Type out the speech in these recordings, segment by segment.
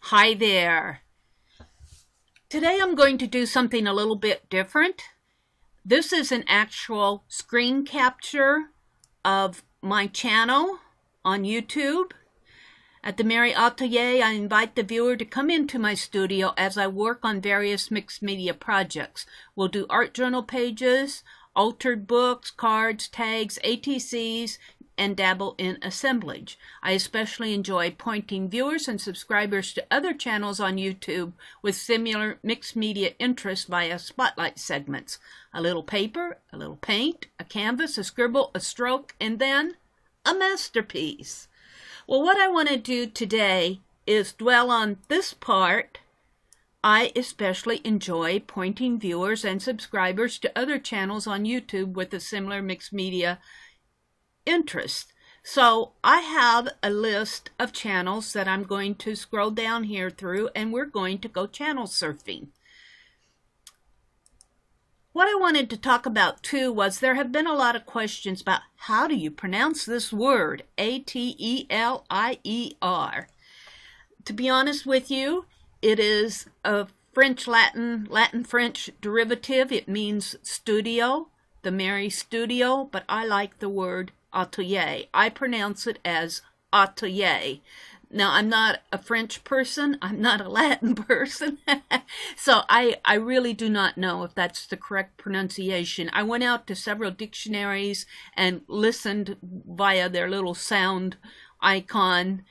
Hi there. Today I'm going to do something a little bit different. This is an actual screen capture of my channel on YouTube. At The.Meri.Atelier, I invite the viewer to come into my studio as I work on various mixed media projects. We'll do art journal pages, altered books, cards, tags, ATCs, and dabble in assemblage. I especially enjoy pointing viewers and subscribers to other channels on YouTube with similar mixed media interests via spotlight segments. A little paper, a little paint, a canvas, a scribble, a stroke, and then a masterpiece. Well, what I want to do today is dwell on this part. I especially enjoy pointing viewers and subscribers to other channels on YouTube with a similar mixed media interest. So I have a list of channels that I'm going to scroll down here through, and we're going to go channel surfing. What I wanted to talk about too was there have been a lot of questions about how do you pronounce this word, A-T-E-L-I-E-R. To be honest with you, it is a Latin-French derivative. It means studio, the Meri studio, but I like the word AutoYay. I pronounce it as AutoYay. Now, I'm not a French person. I'm not a Latin person. So I really do not know if that's the correct pronunciation. I went out to several dictionaries and listened via their little sound icon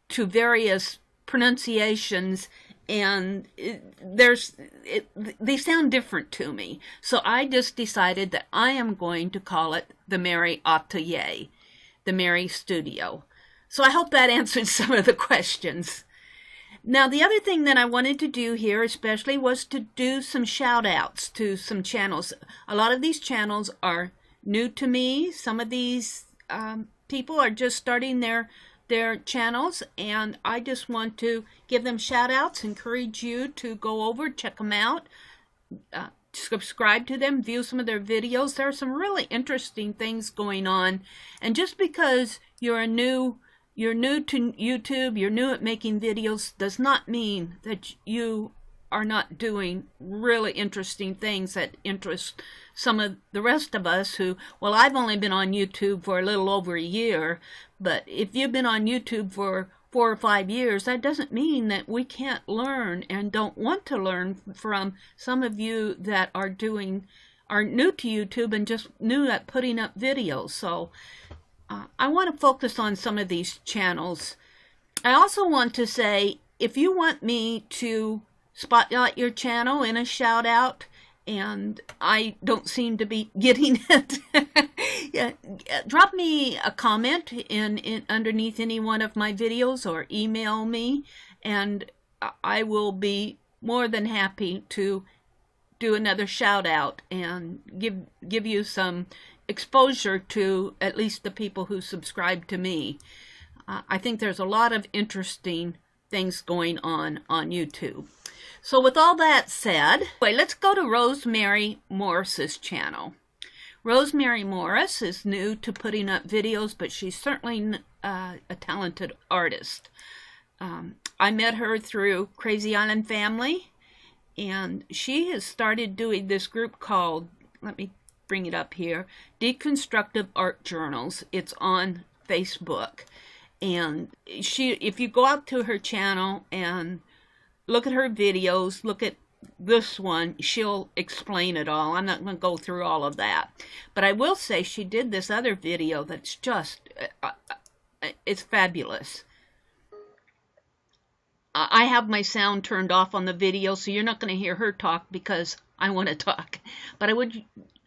to various pronunciations, and they sound different to me. So I just decided that I am going to call it the Meri.Atelier, the Meri Studio. So I hope that answered some of the questions. Now, the other thing that I wanted to do here especially was to do some shout outs to some channels. A lot of these channels are new to me. Some of these people are just starting their channels, and I just want to give them shout outs, encourage you to go over, check them out, subscribe to them, view some of their videos. There are some really interesting things going on, and just because you're new to YouTube, you're new at making videos, does not mean that you are not doing really interesting things that interest some of the rest of us who, well, I've only been on YouTube for a little over a year, but if you've been on YouTube for 4 or 5 years, that doesn't mean that we can't learn and don't want to learn from some of you that are new to YouTube and just new at putting up videos. So I want to focus on some of these channels. I also want to say, if you want me to spotlight your channel in a shout out, and I don't seem to be getting it, yeah, drop me a comment in underneath any one of my videos or email me, and I will be more than happy to do another shout out and give you some exposure to at least the people who subscribe to me. I think there's a lot of interesting things going on YouTube. So with all that said, let's go to Rosemary Morris's channel. Rosemary Morris is new to putting up videos, but she's certainly a talented artist. I met her through Krazy Island Family, and she has started doing this group called, let me bring it up here, Deconstructed Art Journals. It's on Facebook. And if you go out to her channel and look at her videos, look at this one, she'll explain it all. I'm not going to go through all of that. But I will say she did this other video that's just, it's fabulous. I have my sound turned off on the video, so you're not going to hear her talk because I want to talk. But I would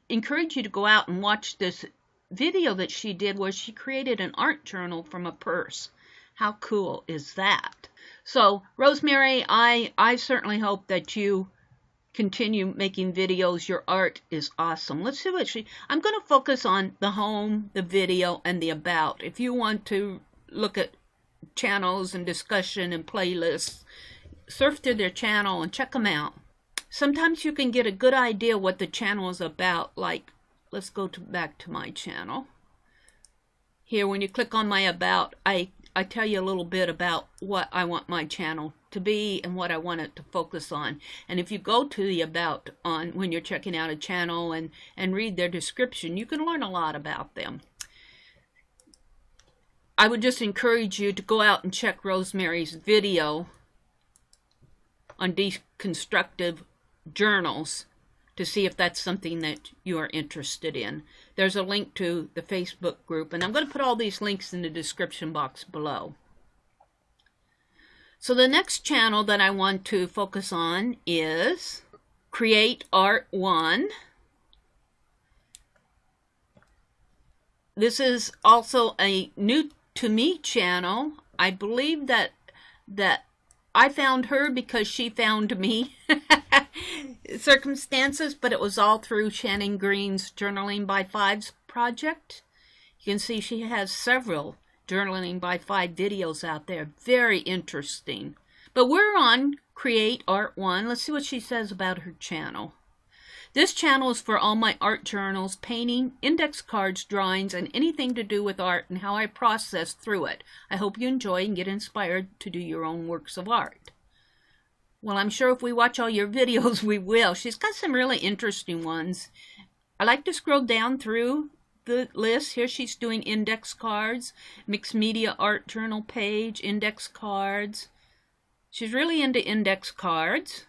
encourage you to go out and watch this video that she did where she created an art journal from a purse. How cool is that? So, Rosemary, I certainly hope that you continue making videos. Your art is awesome. Let's see what I'm going to focus on the home, the video, and the about. If you want to look at channels and discussion and playlists, surf through their channel and check them out. Sometimes you can get a good idea what the channel is about. Like, let's go back to my channel. Here, when you click on my about, I I tell you a little bit about what I want my channel to be and what I want it to focus on. And if you go to the About on when you're checking out a channel and read their description, you can learn a lot about them. I would just encourage you to go out and check Rosemary's video on Deconstructed Journals to see if that's something that you are interested in. There's a link to the Facebook group, and I'm going to put all these links in the description box below. So the next channel that I want to focus on is createART 1. This is also a new to me channel. I believe that I found her because she found me. Circumstances, but it was all through Shannon Green's Journaling by Fives project. You can see she has several Journaling by Five videos out there. Very interesting. But we're on createART 1. Let's see what she says about her channel. This channel is for all my art journals, painting, index cards, drawings, and anything to do with art and how I process through it. I hope you enjoy and get inspired to do your own works of art. Well, I'm sure if we watch all your videos, we will. She's got some really interesting ones. I like to scroll down through the list. Here she's doing index cards, mixed media art journal page, index cards. She's really into index cards.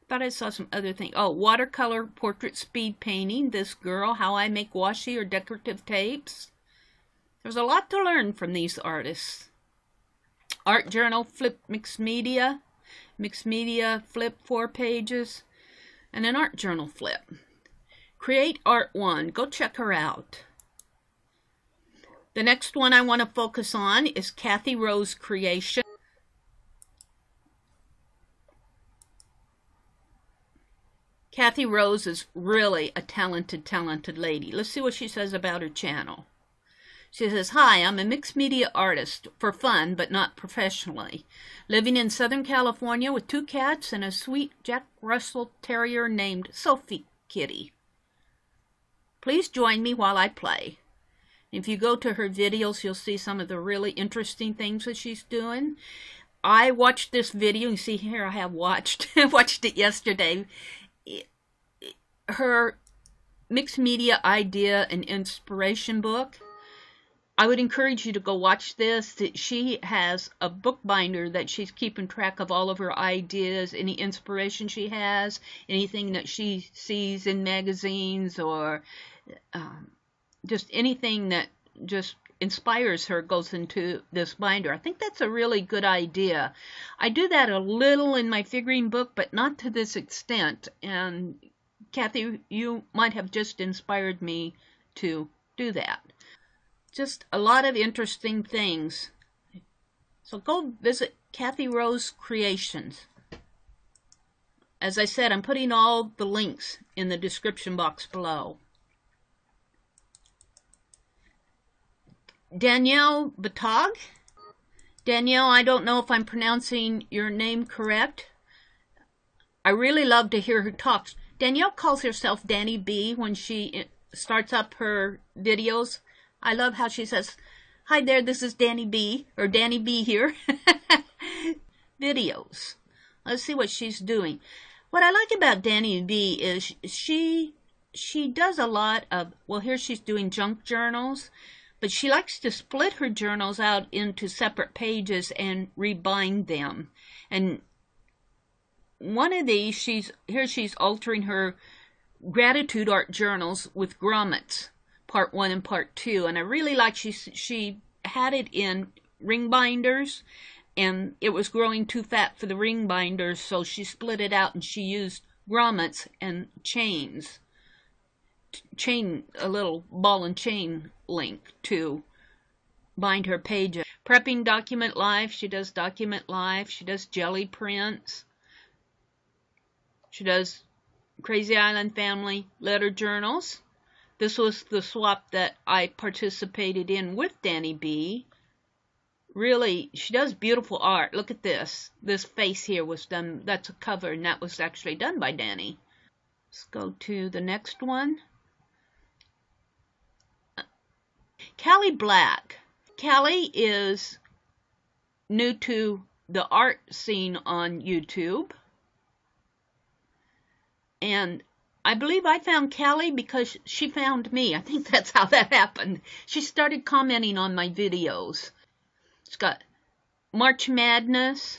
Thought I saw some other thing. Oh, watercolor portrait speed painting. This girl, how I make washi or decorative tapes. There's a lot to learn from these artists. Art journal, flip mixed media flip 4 pages, and an art journal flip. createART 1, go check her out. The next one I want to focus on is Cathy Rose Creation. Cathy Rose is really a talented lady. Let's see what she says about her channel. She says, "Hi, I'm a mixed media artist for fun, but not professionally. Living in Southern California with 2 cats and a sweet Jack Russell Terrier named Sophie Kitty. Please join me while I play." If you go to her videos, you'll see some of the really interesting things that she's doing. I watched this video. You see here I have watched it yesterday. Her mixed media idea and inspiration book. I would encourage you to go watch this. She has a bookbinder that she's keeping track of all of her ideas, any inspiration she has, anything that she sees in magazines, or just anything that just inspires her goes into this binder. I think that's a really good idea. I do that a little in my figurine book, but not to this extent. And Cathy, you might have just inspired me to do that. Just a lot of interesting things. So go visit Cathy Rose Creations. As I said, I'm putting all the links in the description box below. Danielle Batog. Danielle, I don't know if I'm pronouncing your name correct. I really love to hear her talk. Danielle calls herself Dani B when she starts up her videos. I love how she says, "Hi there, this is Dani B," or Dani B here. Videos. Let's see what she's doing. What I like about Dani B is she does a lot of, well, here she's doing junk journals, but she likes to split her journals out into separate pages and rebind them. And one of these, she's altering her gratitude art journals with grommets. Part 1 and Part 2, and I really like she had it in ring binders, and it was growing too fat for the ring binders, so she split it out and she used grommets and a little ball and chain link to bind her pages. Prepping document life, she does document life, she does jelly prints, she does Krazy Island Family letter journals. This was the swap that I participated in with Dani B. Really, she does beautiful art. Look at this. This face here was done, that's a cover, and that was actually done by Dani. Let's go to the next one. Cali Black. Cali is new to the art scene on YouTube. And I believe I found Cali because she found me. I think that's how that happened. She started commenting on my videos. It's got March Madness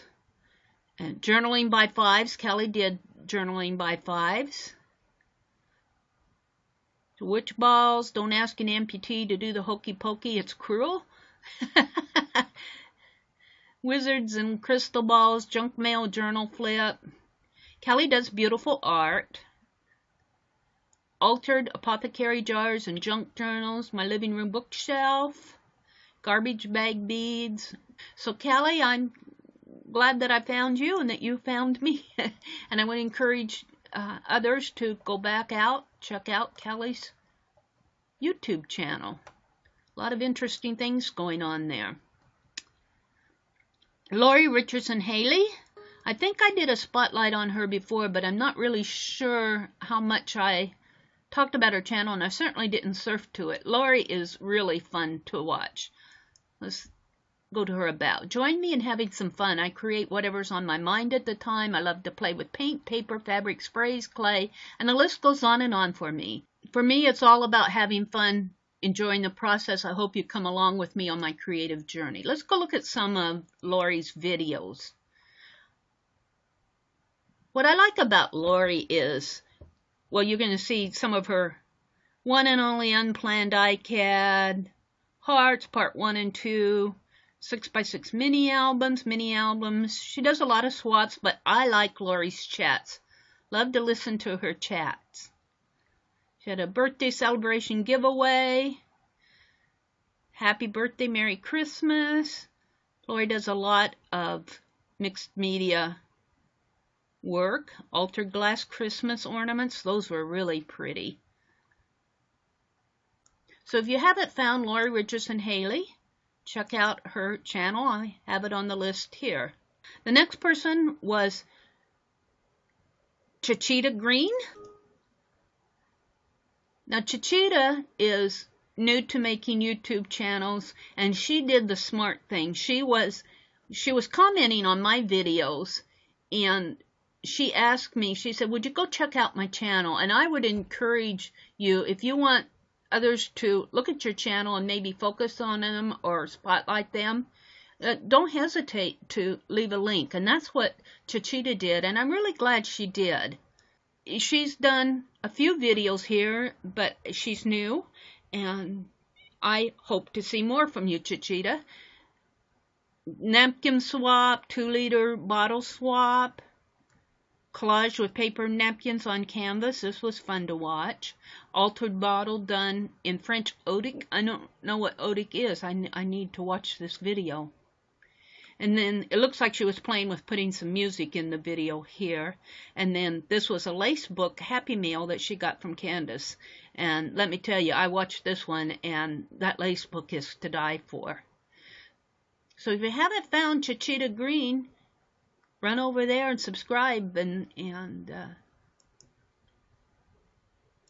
and Journaling by Fives. Cali did Journaling by Fives. Witch balls. Don't ask an amputee to do the hokey pokey. It's cruel. Wizards and crystal balls. Junk mail journal flip. Cali does beautiful art. Altered apothecary jars and junk journals. My living room bookshelf. Garbage bag beads. So Cali, I'm glad that I found you and that you found me. And I would encourage others to go back out, check out Cali's YouTube channel. A lot of interesting things going on there. Laurie Richardson Haley. I think I did a spotlight on her before, but I'm not really sure how much I talked about her channel, and I certainly didn't surf to it. Laurie is really fun to watch. Let's go to her about. Join me in having some fun. I create whatever's on my mind at the time. I love to play with paint, paper, fabric, sprays, clay, and the list goes on and on for me. For me, it's all about having fun, enjoying the process. I hope you come along with me on my creative journey. Let's go look at some of Laurie's videos. What I like about Laurie is, well, you're going to see some of her one and only unplanned iCAD, Hearts, Part 1 and 2, 6x6 mini albums. She does a lot of swats, but I like Laurie's chats. Love to listen to her chats. She had a birthday celebration giveaway. Happy birthday, Merry Christmas. Laurie does a lot of mixed media work. Altered glass Christmas ornaments. Those were really pretty. So if you haven't found Laurie Richardson Haley, check out her channel. I have it on the list here. The next person was Chauchetta Green. Now Chauchetta is new to making YouTube channels, and she did the smart thing. She was commenting on my videos, and she asked me, she said, would you go check out my channel? And I would encourage you, if you want others to look at your channel and maybe focus on them or spotlight them, don't hesitate to leave a link. And that's what Chauchetta did, and I'm really glad she did. She's done a few videos here, but she's new, and I hope to see more from you, Chauchetta. Napkin swap, 2-liter bottle swap, collage with paper napkins on canvas. This was fun to watch. Altered bottle done in French Odic. I don't know what Odic is. I need to watch this video. And then it looks like she was playing with putting some music in the video here. And then this was a lace book Happy Meal that she got from Candace. And let me tell you, I watched this one, and that lace book is to die for. So if you haven't found Chauchetta Green, run over there and subscribe, and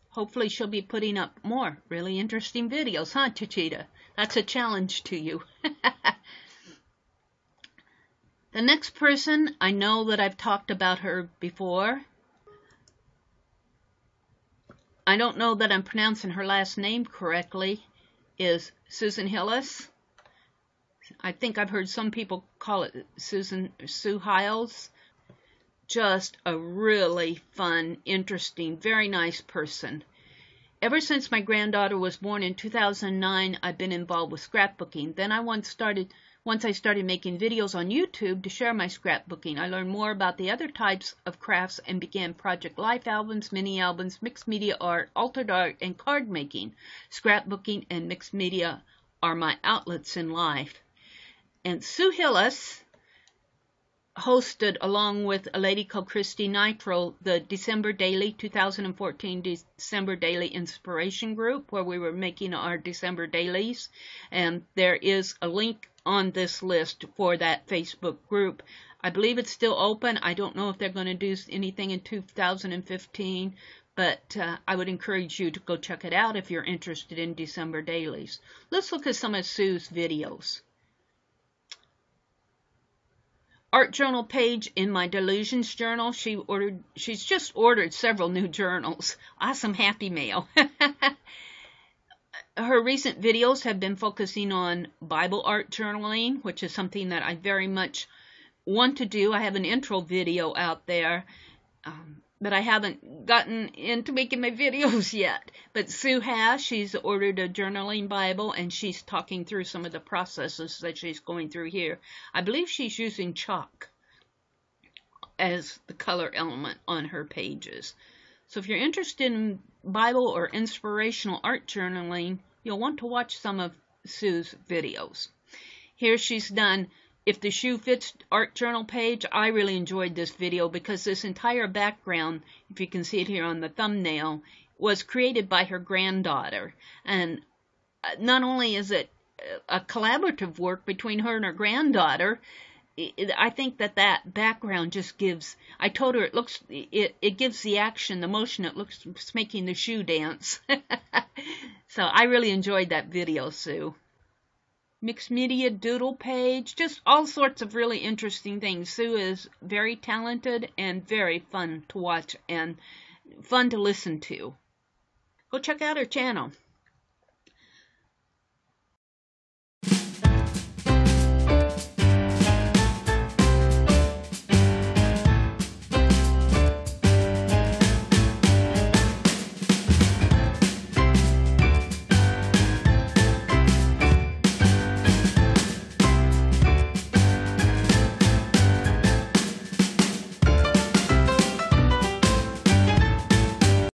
hopefully she'll be putting up more really interesting videos, huh, Chauchetta? That's a challenge to you. The next person, I know that I've talked about her before. I don't know that I'm pronouncing her last name correctly, is Susan Hillis. I think I've heard some people call it Sue Hiles. Just a really fun, interesting, very nice person. Ever since my granddaughter was born in 2009, I've been involved with scrapbooking. Then once I started making videos on YouTube to share my scrapbooking, I learned more about the other types of crafts and began project life albums, mini albums, mixed media art, altered art, and card making. Scrapbooking and mixed media are my outlets in life. And Sue Hillis hosted, along with a lady called Christy Nitro, the December Daily 2014 December Daily Inspiration Group, where we were making our December dailies. And there is a link on this list for that Facebook group. I believe it's still open. I don't know if they're going to do anything in 2015, But I would encourage you to go check it out if you're interested in December dailies. Let's look at some of Sue's videos. Art journal page in my Delusions journal. She's just ordered several new journals. Awesome, happy mail. Her recent videos have been focusing on Bible art journaling, which is something that I very much want to do. I have an intro video out there, but I haven't gotten into making my videos yet. But Sue has. She's ordered a journaling Bible, and she's talking through some of the processes that she's going through here. I believe she's using chalk as the color element on her pages. So if you're interested in Bible or inspirational art journaling, you'll want to watch some of Sue's videos. Here she's done If the Shoe Fits art journal page. I really enjoyed this video because this entire background, if you can see it here on the thumbnail, was created by her granddaughter. And not only is it a collaborative work between her and her granddaughter, I think that background just gives, I told her it gives the action, the motion, it's making the shoe dance. So I really enjoyed that video, Sue. Mixed media doodle page, just all sorts of really interesting things. Sue is very talented and very fun to watch and fun to listen to. Go check out her channel.